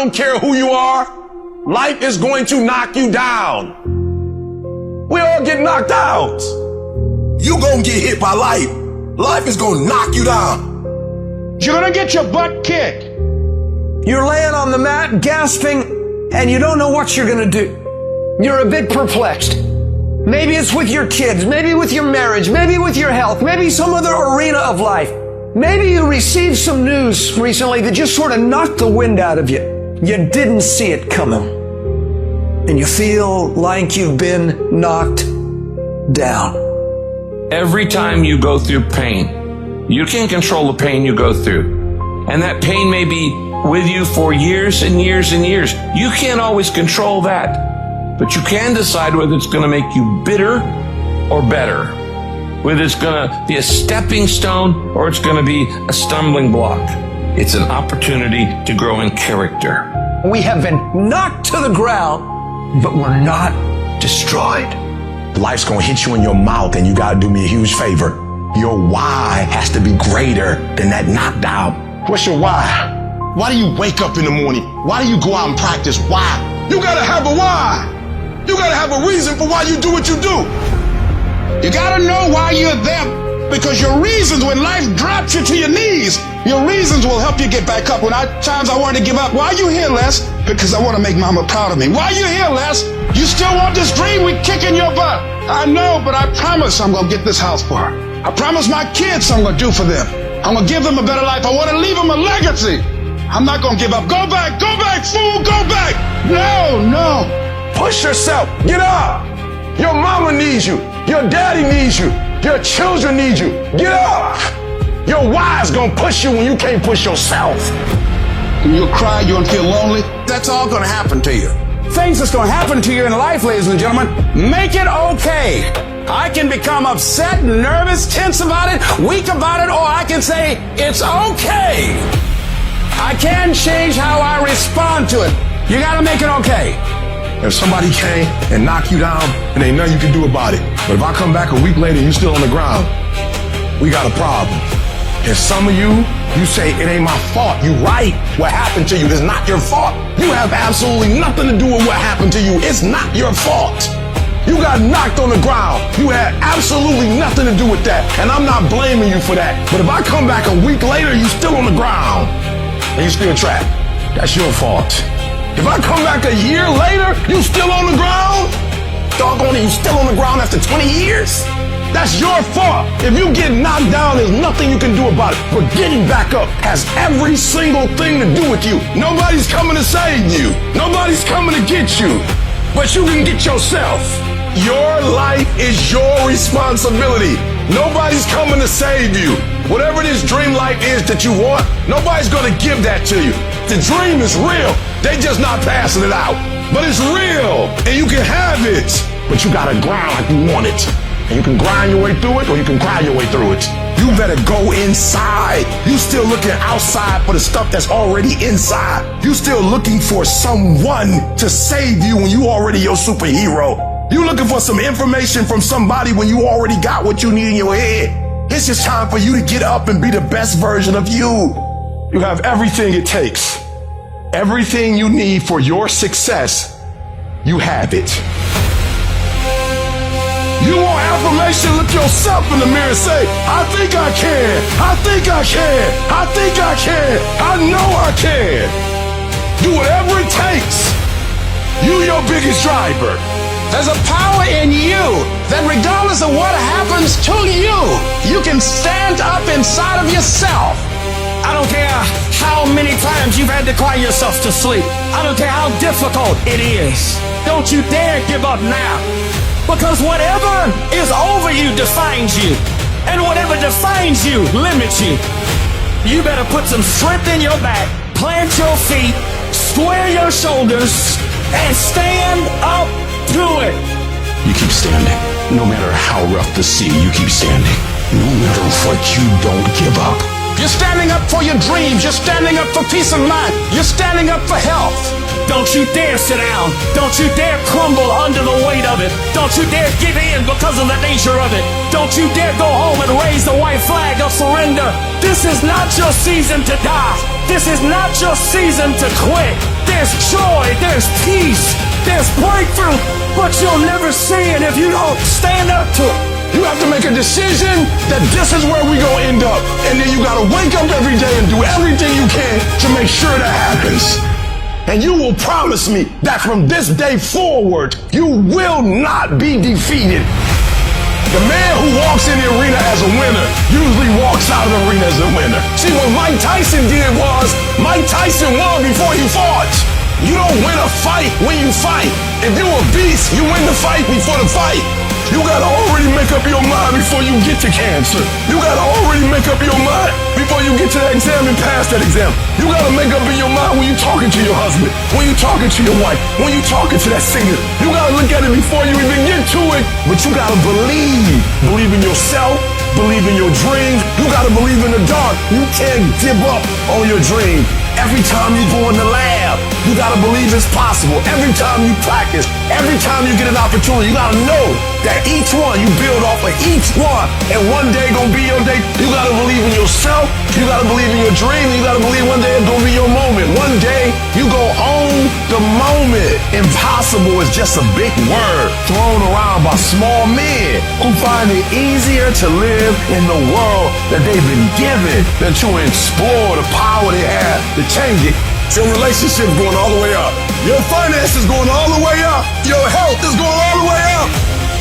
don't care who you are. Life is going to knock you down. We all get knocked out. You gonna get hit by life. Life is gonna knock you down. You're gonna get your butt kicked. You're laying on the mat, gasping, and you don't know what you're gonna do. You're a bit perplexed. Maybe it's with your kids, maybe with your marriage, maybe with your health, maybe some other arena of life. Maybe you received some news recently that just sort of knocked the wind out of you. You didn't see it coming. And you feel like you've been knocked down. Every time you go through pain, you can't control the pain you go through. And that pain may be with you for years and years and years. You can't always control that. But you can decide whether it's going to make you bitter or better. Whether it's going to be a stepping stone or it's going to be a stumbling block. It's an opportunity to grow in character. We have been knocked to the ground, but we're not destroyed. Life's gonna hit you in your mouth, and you gotta do me a huge favor. Your why has to be greater than that knockdown. What's your why? Why do you wake up in the morning? Why do you go out and practice? Why? You gotta have a why. You gotta have a reason for why you do what you do. You gotta know why you're there, because your reasons, when life drops you to your knees, your reasons will help you get back up. When times I wanted to give up, why are you here, Les? Because I want to make Mama proud of me. Why are you here, Les? You still want this dream? We're kicking your butt. I know, but I promise I'm going to get this house for her. I promise my kids I'm going to do for them. I'm going to give them a better life. I want to leave them a legacy. I'm not going to give up. Go back, fool, go back. No. Push yourself. Get up. Your mama needs you. Your daddy needs you. Your children need you. Get up. Your why's gonna push you when you can't push yourself. You'll cry, you'll feel lonely. That's all gonna happen to you. Things that's gonna happen to you in life, ladies and gentlemen, make it okay. I can become upset, nervous, tense about it, weak about it, or I can say, it's okay. I can change how I respond to it. You gotta make it okay. If somebody came and knocked you down, and ain't nothing you can do about it. But if I come back a week later and you're still on the ground, we got a problem. And some of you say, it ain't my fault. You right. What happened to you is not your fault. You have absolutely nothing to do with what happened to you. It's not your fault. You got knocked on the ground. You had absolutely nothing to do with that. And I'm not blaming you for that. But if I come back a week later, you still on the ground and you still trapped, that's your fault. If I come back a year later, you still on the ground? Doggone it, you still on the ground after 20 years? That's your fault. If you get knocked down, there's nothing you can do about it. But getting back up has every single thing to do with you. Nobody's coming to save you. Nobody's coming to get you. But you can get yourself. Your life is your responsibility. Nobody's coming to save you. Whatever this dream life is that you want, nobody's going to give that to you. The dream is real. They just not passing it out. But it's real, and you can have it. But you got to grind like you want it. And you can grind your way through it, or you can cry your way through it. You better go inside. You still looking outside for the stuff that's already inside. You still looking for someone to save you when you already your superhero. You looking for some information from somebody when you already got what you need in your head. It's just time for you to get up and be the best version of you. You have everything it takes. Everything you need for your success, you have it. You want affirmation? Look yourself in the mirror and say, I think I can. I think I can. I think I can. I know I can. Do whatever it takes. You your biggest driver. There's a power in you that regardless of what happens to you, you can stand up inside of yourself. I don't care how many times you've had to cry yourself to sleep. I don't care how difficult it is. Don't you dare give up now. Because whatever is over you defines you. And whatever defines you limits you. You better put some strength in your back, plant your feet, square your shoulders, and stand up to it. You keep standing. No matter how rough the sea, you keep standing. No matter what, you don't give up. You're standing up for your dreams. You're standing up for peace of mind. You're standing up for health. Don't you dare sit down. Don't you dare crumble under the weight of it. Don't you dare give in because of the nature of it. Don't you dare go home and raise the white flag of surrender. This is not your season to die. This is not your season to quit. There's There's joy, there's peace, there's breakthrough, but you'll never see it if you don't stand up to it. You have to make a decision that this is where we gonna end up. And then you gotta wake up every day and do everything you can to make sure that happens. And you will promise me that from this day forward, you will not be defeated. The man who walks in the arena as a winner usually walks out of the arena as a winner. See, what Mike Tyson did was, Mike Tyson won before he fought. You don't win a fight when you fight. If you're a beast, you win the fight before the fight. You gotta already make up your mind before you get to cancer. You gotta already make up your mind before you get to that exam and pass that exam. You gotta make up in your mind when you're talking to your husband, when you're talking to your wife, when you're talking to that singer. You gotta look at it before you even get to it. But you gotta believe. Believe in yourself. Believe in your dreams. You gotta believe in the dark. You can't give up on your dream. Every time you go in the lab, you gotta believe it's possible. Every time you practice, every time you get an opportunity, you gotta know that each one, you build off of each one, and one day gonna be your day. You gotta believe in yourself, you gotta believe in your dream, you gotta believe one day it's gonna be your moment. One day, you gonna own the moment. Impossible is just a big word thrown around by small men who find it easier to live in the world that they've been given than to explore the power they have to change it. Your relationship's going all the way up. Your finances going all the way up. Your health is going all the way up.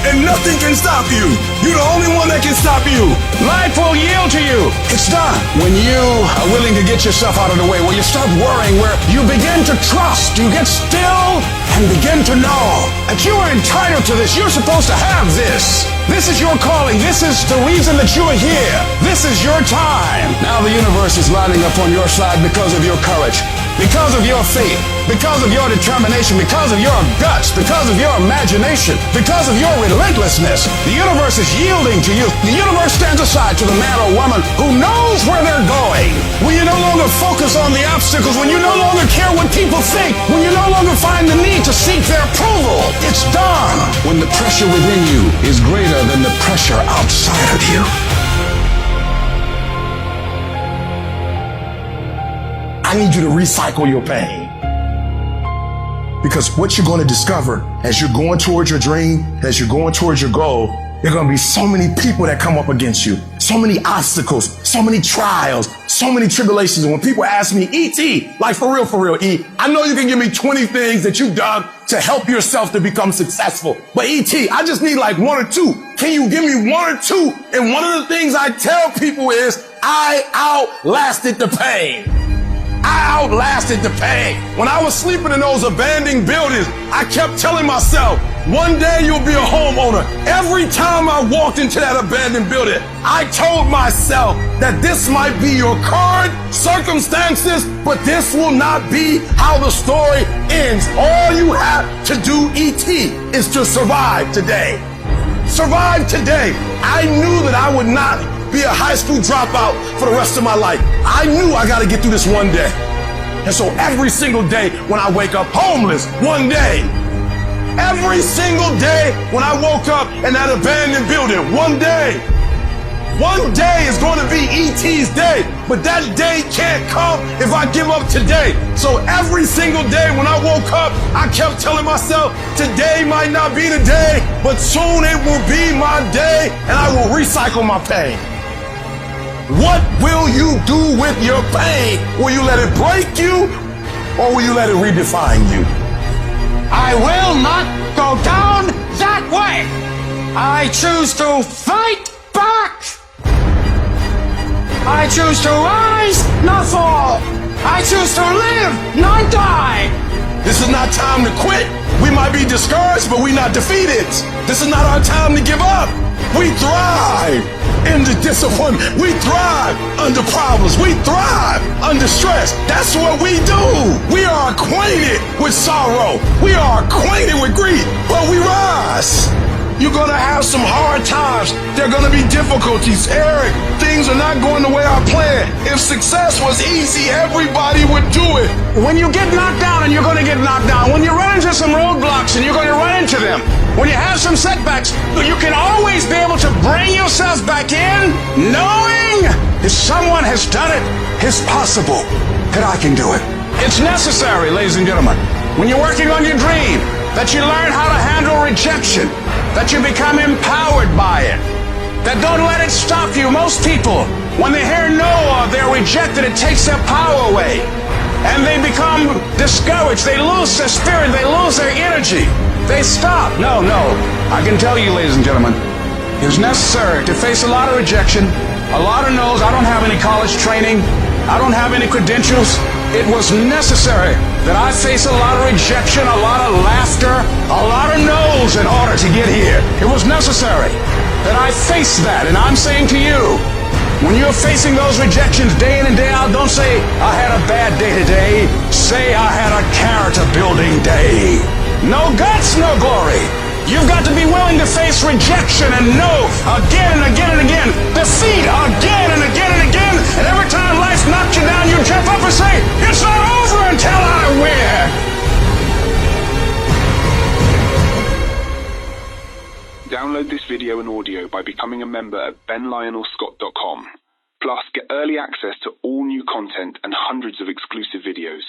And nothing can stop you. You're the only one that can stop you. Life will yield to you. It's done. When you are willing to get yourself out of the way, when you stop worrying, where you begin to trust, you get still and begin to know that you are entitled to this. You're supposed to have this. This is your calling. This is the reason that you are here. This is your time. Now the universe is lining up on your side because of your courage, because of your faith, because of your determination, because of your guts, because of your imagination, because of your relentlessness. The universe is yielding to you. The universe stands aside to the man or woman who knows where they're going. When you no longer focus on the obstacles, when you no longer care what people think, when you no longer find the need to seek their approval, it's done. When the pressure within you is greater than the pressure outside of you. I need you to recycle your pain. Because what you're going to discover as you're going towards your dream, as you're going towards your goal, there are going to be so many people that come up against you, so many obstacles, so many trials, so many tribulations. And when people ask me, E.T., like for real, E, I know you can give me 20 things that you've done to help yourself to become successful. But E.T., I just need like one or two. Can you give me one or two? And one of the things I tell people is, I outlasted the pain. I outlasted the pain. When I was sleeping in those abandoned buildings, I kept telling myself, one day you'll be a homeowner. Every time I walked into that abandoned building, I told myself that this might be your current circumstances, but this will not be how the story ends. All you have to do, E.T., is to survive today. Survive today. I knew that I would not be a high school dropout for the rest of my life. I knew I gotta get through this one day. And so every single day when I wake up homeless, one day. Every single day when I woke up in that abandoned building, one day. One day is going to be E.T.'s day, but that day can't come if I give up today. So every single day when I woke up, I kept telling myself, today might not be the day, but soon it will be my day, and I will recycle my pain. What will you do with your pain? Will you let it break you, or will you let it redefine you? I will not go down that way. I choose to fight back. I choose to rise, not fall. I choose to live, not die. This is not time to quit. We might be discouraged, but we're not defeated. This is not our time to give up. We thrive in the discipline. We thrive under problems. We thrive under stress. That's what we do. We are acquainted with sorrow. We are acquainted with grief, but we rise. You're going to have some hard times. There are going to be difficulties. Eric, things are not going the way I planned. If success was easy, everybody would do it. When you get knocked down, and you're going to get knocked down, when you run into some roadblocks and you're going to run into them, when you have some setbacks, you can always be able to bring yourself back in, knowing if someone has done it, it's possible that I can do it. It's necessary, ladies and gentlemen, when you're working on your dream, that you learn how to handle rejection, that you become empowered by it, that don't let it stop you. Most people, when they hear no or they're rejected, it takes their power away. And they become discouraged. They lose their spirit. They lose their energy. They stop. No. I can tell you, ladies and gentlemen, it's necessary to face a lot of rejection, a lot of no's. I don't have any college training. I don't have any credentials. It was necessary that I face a lot of rejection, a lot of laughter, a lot of no's in order to get here. It was necessary that I face that. And I'm saying to you, when you're facing those rejections day in and day out, don't say, I had a bad day today. Say, I had a character building day. No guts, no glory. You've got to be willing to face rejection and no again and again and again. Defeat again and again and again. And every time life knocks you down, you jump up and say, it's not over until I win. Download this video and audio by becoming a member at benlionelscott.com. Plus, get early access to all new content and hundreds of exclusive videos.